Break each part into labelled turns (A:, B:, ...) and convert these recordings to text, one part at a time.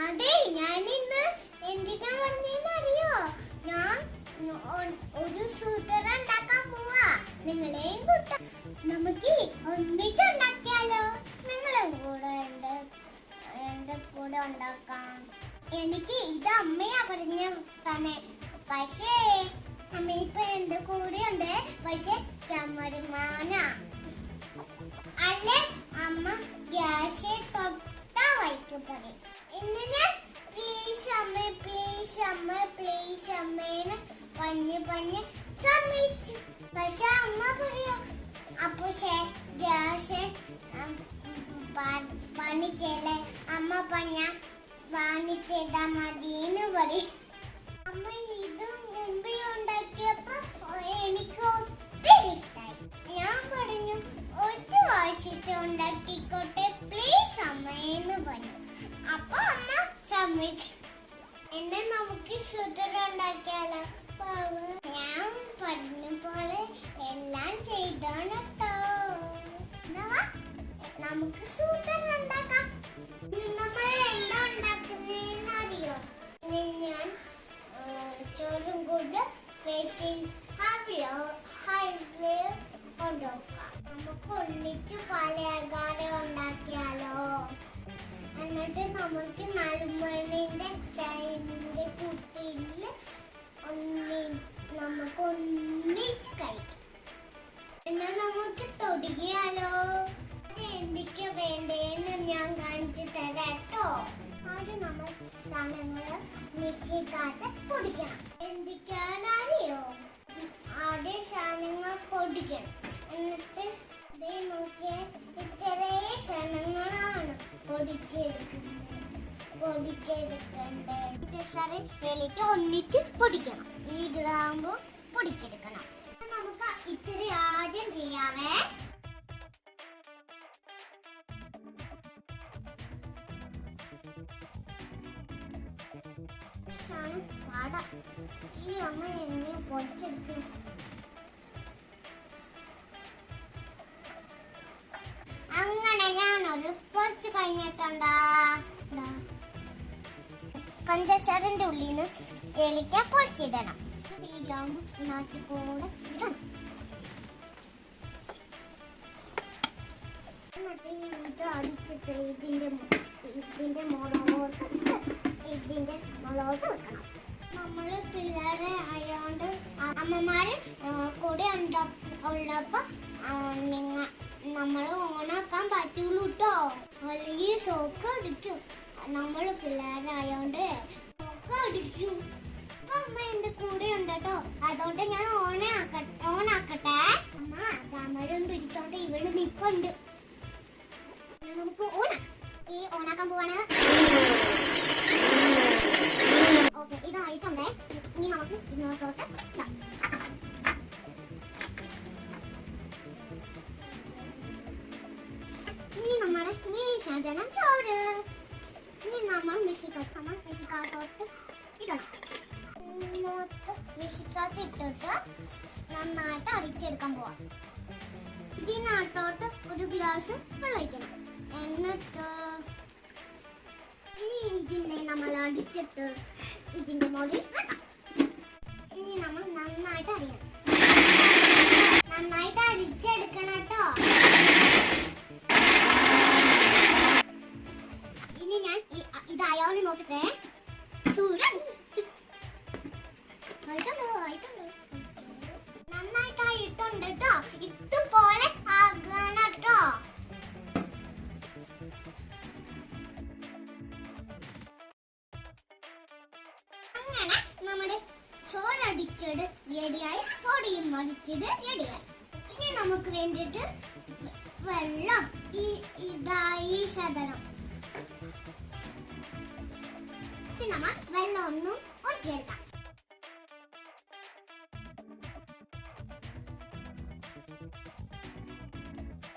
A: അതെ, ഞാൻ ഇന്ന് എന്തിനാ വന്നേന്നറിയോ? ഞാൻ ഒരു സൂത്രം ഉണ്ടാക്കാൻ പോവാ. നിങ്ങളെയും കൂട്ട നമുക്ക് ഒന്നിച്ചുണ്ടാക്കിയാലോ? നിങ്ങളും കൂടെ എന്റെ കൂടെ ഉണ്ടാക്കാം. എനിക്ക് ഇത് അമ്മയാ പറഞ്ഞു തന്നെ. പക്ഷേ അമ്മ ഇപ്പൊ എന്റെ കൂടെ ഉണ്ട്. പക്ഷെ ക്യാമറമാന അല്ലേ അമ്മ ഗ്യാസ് തൊട്ടാ വയ്ക്കും പറയും. ഇങ്ങനെ പ്ലീസ് അമ്മ പ്ലീസ് അമ്മ പ്ലീസ് അമ്മേന്ന് പറഞ്ഞ് സമ്മതിച്ചു. പക്ഷെ അമ്മ പറയോ അപ്പുസേ ഗ്യാസ് പണി ചെയ്യലേ അമ്മ പറഞ്ഞ പണി ചെയ്താ മതിന്ന് പറയും. അമ്മ ഇത് മുമ്പേ ഉണ്ടാക്കിയപ്പോ എനിക്ക് ഒത്തിരി ഇഷ്ടായി. ഞാൻ പറഞ്ഞു ഒരു വാശിട്ട് ഉണ്ടാക്കിക്കോട്ടെ പ്ലീസ് അമ്മയെന്ന് പറഞ്ഞു. അപ്പൊ അമ്മ സമ്മതിച്ചു. എന്നെ നമുക്ക് സൂത്രം ഉണ്ടാക്കിയാലോ? ഞാൻ പറഞ്ഞ പോലെ എല്ലാം ചെയ്തോട്ടോ. നമുക്ക് സൂത്രം ഉണ്ടാക്കാം. നമ്മൾ എന്താ ഉണ്ടാക്കുന്നതെന്ന് അറിയോ? ഞാൻ ചോറും കൂടെ ഫേഷ്യൽ കൊണ്ടുപോക്കാം. നമുക്ക് ഒന്നിച്ച് പലകാരം ഉണ്ടാക്കിയാലോ? എന്നിട്ട് നമുക്ക് 4 മണിന്റെ ചായന്റെ കുപ്പിയിൽ നമുക്ക് ഒന്നിച്ച് കഴിക്കാം. എന്നാൽ നമുക്ക് തുടങ്ങിയാലോ? അത് എന്തൊക്കെ വേണ്ടേന്ന് ഞാൻ കാണിച്ചു തരാട്ടോ. ആദ്യം നമ്മൾ സാധനങ്ങൾ മിക്സിക്കകത്ത് പൊടിക്കണം. എന്തൊക്കെയാണറിയോ? ആദ്യം സാധനങ്ങൾ പൊടിക്കണം. എന്നിട്ട് നോക്കിയ ഇത്രയും സാധനങ്ങളാണ് പൊടിച്ചെടുക്കേണ്ടത്. ഒന്നിച്ച് പൊടിക്കണം. ഈ ഗ്രാമ്പു പൊടിച്ചെടുക്കണം. നമുക്ക് ഇത്തിരി ആദ്യം ചെയ്യാവേ. ഈ അമ്മ എന്നെ പൊടിച്ചെടുക്കും. അങ്ങനെ ഞാനൊരു പൊടിച്ച് കഴിഞ്ഞിട്ടുണ്ടാ. പഞ്ചസാരന്റെ ഉള്ളിൽ നിന്ന് ഏലക്ക പൊടിച്ചിടണം. ഈ ഗ്രാമ്പു ഇതിനകത്ത് കൂടെ ഇടണം. എന്നിട്ട് ഇത് അടിച്ചിട്ട് ഇതിന്റെ മുളകോട്ട് വെക്കണം. നമ്മള് പിള്ളേരെ ആയോണ്ട് അമ്മമാര് കൂടെ ഉള്ളപ്പോ നമ്മള് ഓണാക്കാൻ പറ്റുള്ളൂ കേട്ടോ. അല്ലെങ്കിൽ സോക്ക് അടിക്കും. നമ്മള് പിള്ളേരായോണ്ട് സോക്ക് അടിക്കും. അപ്പൊ അമ്മ എന്റെ കൂടെ ഉണ്ട് കേട്ടോ. അതുകൊണ്ട് ഞാൻ ഓണാക്കട്ടെ. അമ്മ തമിഴും പിടിച്ചോണ്ട് ഇവിടെ നിപ്പുണ്ട്. നമുക്ക് ഓണാക്കാൻ പോവാണ്. ഓക്കെ, ഇതായിട്ടുണ്ടേ. ഇനി നമുക്ക് ഇങ്ങോട്ടോട്ട് ഇനി നമ്മുടെ സാധനം ചോറ്. ഇനി നമ്മൾ മിക്സിക്കകത്തോട്ട് ഇടണം. മിക്സിക്കകത്ത് ഇട്ടിട്ട് നന്നായിട്ട് അടിച്ചെടുക്കാൻ പോവാം. ഇതിനകത്തോട്ട് ഒരു ഗ്ലാസ് വെള്ളം ഒഴിക്കണം. എന്നിട്ട് ഇതിനെ നമ്മൾ അടിച്ചിട്ട് ഇതിന്റെ മുകളിൽ ഇനി നമ്മൾ നന്നായിട്ട് അടിക്കണം. നന്നായിട്ട് അടിച്ചെടുക്കണം കേട്ടോ. ഇനി ഞാൻ ഇതായോന്ന് നോക്കട്ടെ. നന്നായിട്ടായിട്ടുണ്ട് കേട്ടോ. ഇതുപോലെ ആകണം കേട്ടോ. അങ്ങനെ നമ്മുടെ ചോറടിച്ചത് റെഡിയായി. പൊടിയും മടിച്ചത് റെഡിയായി. ഇനി നമുക്ക് വേണ്ടിയിട്ട് വെള്ളം ഇതായി ശതണം. നമ്മൾ വെള്ളം ഒന്നും ഒഴിച്ചെടുക്കാം.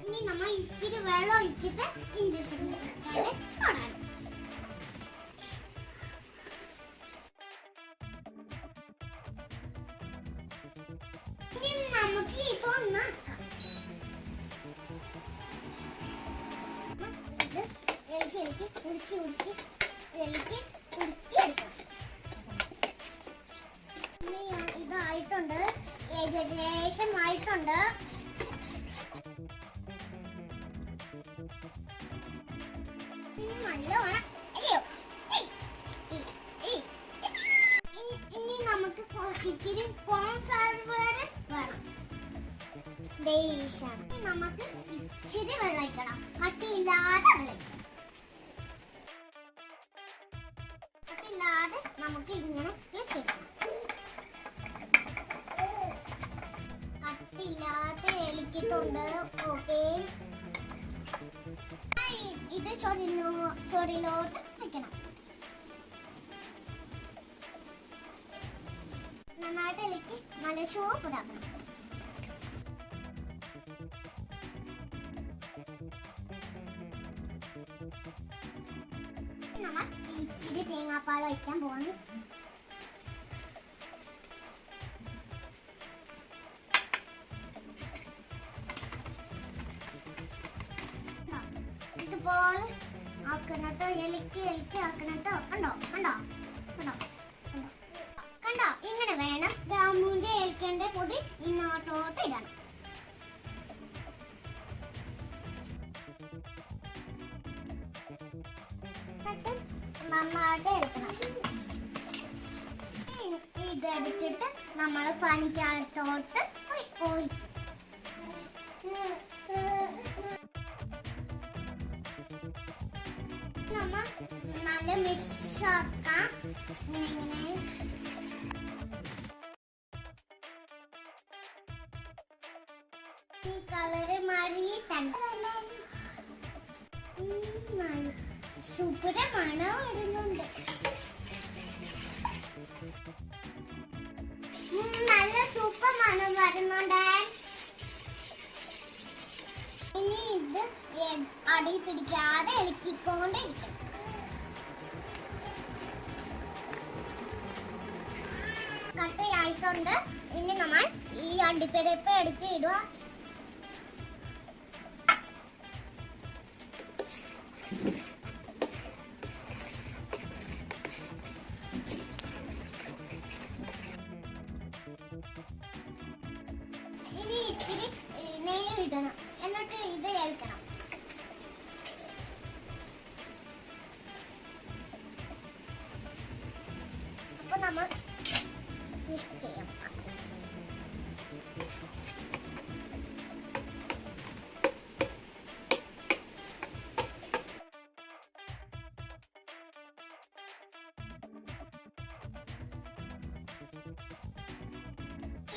A: ഇനി നമ്മൾ ഇച്ചിരി വെള്ളം ഒഴിച്ചിട്ട് ഇഞ്ചക്ഷൻ തൊടാം. ഇനി നമുക്ക് ഇതൊന്നാക്കാം. ഇത് എനിക്ക് ഉടിച്ച് എലിക്ക് കുടിച്ചെടുക്കണം. ഇതായിട്ടുണ്ട്, ഏകദേശം ആയിട്ടുണ്ട്. നല്ലോണം ഇനി നമുക്ക് ഇച്ചിരി കോൺഫ്ലവർ വേണം. നമുക്ക് ഇച്ചിരി വെള്ളം ഒഴിക്കണം, കട്ടിയില്ലാതെ വെള്ളം കട്ടിയില്ലാതെ നമുക്ക് ഇങ്ങനെ വെച്ചെടുക്കണം. കട്ടിയില്ലാതെ എളിച്ചിട്ടുണ്ട്. ഓക്കെ, ഇത് ചൊറിലോട്ട് വെക്കണം. നന്നായിട്ട് ഇളക്കി നല്ല സോപ്പ് ഇടാക്കണം. നമ്മൾ ഇച്ചിരി തേങ്ങാപ്പാൽ ഒഴിക്കാൻ പോകുന്നു. ഇതുപോലെ ആക്കണട്ടോ, ഇളക്കി ആക്കണട്ടോ. കണ്ടോ കണ്ടോ കണ്ടോ കണ്ടോ കണ്ടോ, ഇങ്ങനെ വേണം. ഗ്രാമ്പൂന്റെ ഏലക്കണ്ട പൊടി ഇങ്ങോട്ടോട്ട് ഇടണം. നന്നായിട്ട് എടുക്കണം. ഇതെടുത്തിട്ട് നമ്മൾ പനിക്കകത്തോട്ട് പോയി നമ്മൾ നല്ല മിക്സാക്കാം. ഇങ്ങനെ ഈ കളറ് മാറി തന്നെ സൂപ്പർ മണം വരുന്നുണ്ട്. നല്ല സൂപ്പർ മണം വരുന്നുണ്ട്. ഇനി ഇത് അടി പിടിക്കാതെ ഇളക്കിക്കൊണ്ടിരിക്കണം. കട്ടയായിട്ടുണ്ട്. ഇനി നമ്മൾ ഈ അണ്ടിപ്പരിപ്പ് എടുത്ത് ഇടുക. ഇനി ഇച്ചിരി നെയ്യ് ഇടണം. എന്നിട്ട് ഇത് കഴിക്കണം. അപ്പൊ നമ്മൾ മിക്സ് ചെയ്യാം.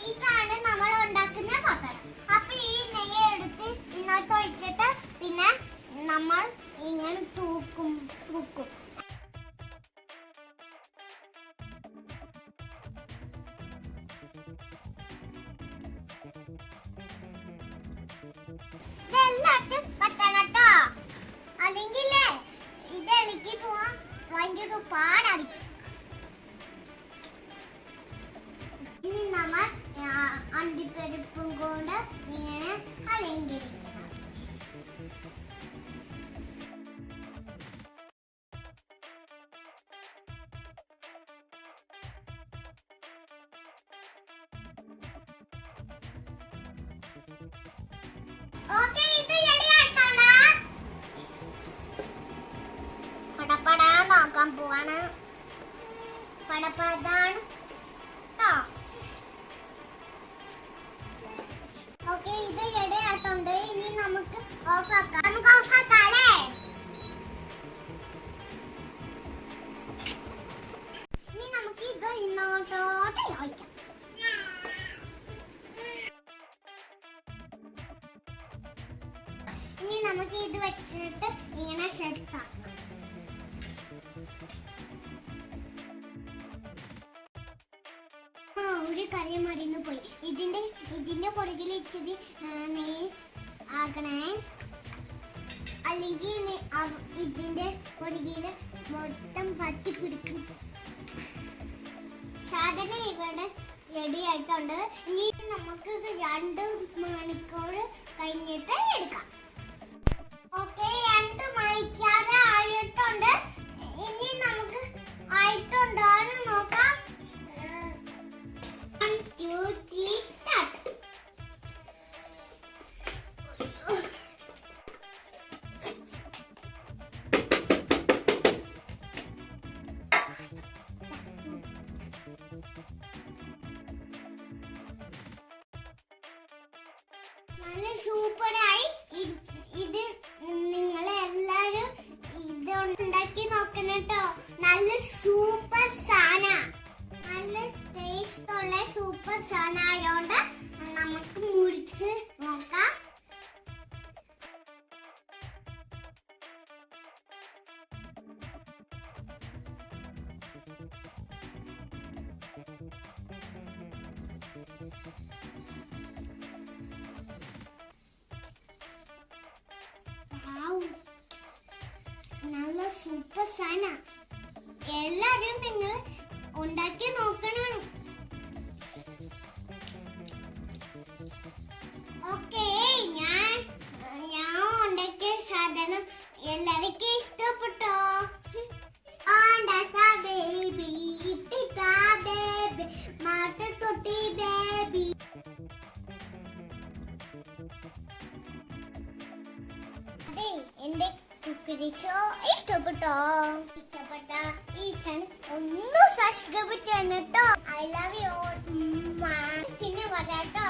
A: ഇതാണ് നമ്മൾ ഉണ്ടാക്കുന്ന പാത്രം. അപ്പൊ ഈ നെയ്യ് എടുത്ത് ഇങ്ങോട്ട് ഒഴിച്ചിട്ട് പിന്നെ നമ്മൾ ഇങ്ങനെ തൂക്കും. ഇതെല്ലാട്ടും പത്തനട്ടോ, അല്ലെങ്കിൽ ഇത് ഇളക്കി പോവാൻ ഭയങ്കര പാടായിരിക്കും. ഇനി നമ്മൾ അണ്ടിപ്പരിപ്പും കൊണ്ട് ഇങ്ങനെ അലങ്കരിക്കണം. ഓക്കേ, ഇത് റെഡിയായിട്ടാണ്. പടപടാ നോക്കാൻ പോവാണ്. പടപടാണ്. ഓക്കേ, ഇത് റെഡിയായിട്ടുണ്ട്. ഇനി നമുക്ക് ഓഫാക്കാം. നമുക്ക് ഓഫാക്കാല്ലേ? ഇനി നമുക്ക് ഇത് ഇങ്ങോട്ടോട്ട് ഒഴിക്കാം. ഇനി നമുക്ക് ഇത് വെച്ചിട്ട് ഇങ്ങനെ സെറ്റ് ആക്കണം. ഒരു കറി മറിഞ്ഞു പോയി. ഇതിന്റെ പുറകിൽ ഇച്ചിരി നെയ്യ് ആക്കണേ, അല്ലെങ്കിൽ ഇതിന്റെ പുറകില് മൊത്തം പറ്റി പിടിക്കും. സാധനം ഇവിടെ റെഡി ആയിട്ടുണ്ട്. ഇനി നമുക്ക് 2 മണിക്കൂർ കഴിഞ്ഞിട്ട് എടുക്കാം. ഓക്കെ, 2 മണിക്കൂർ ആയിട്ടുണ്ട്. ഇനി നല്ല സൂപ്പർ സാധന. എല്ലാരും നിങ്ങൾ ഉണ്ടാക്കി നോക്കണം. ഓക്കേ, ഞാൻ ഉണ്ടാക്കിയ സാധനം എല്ലാവർക്കും ഇഷ്ടപ്പെട്ടോ? ബേബി ഇട്ടിട്ടാ ബേബി മാത്ത തൊട്ടി ബേബി. അതെ, എന്റെ കുക്കറി ഷോ ഇഷ്ടപ്പെട്ടോ? ഇഷ്ടപ്പെട്ട ഈ ചാനൽ ഒന്ന് സബ്സ്ക്രൈബ് ചെയ്യണം കേട്ടോ. I love you. പിന്നെ വരാട്ടോ.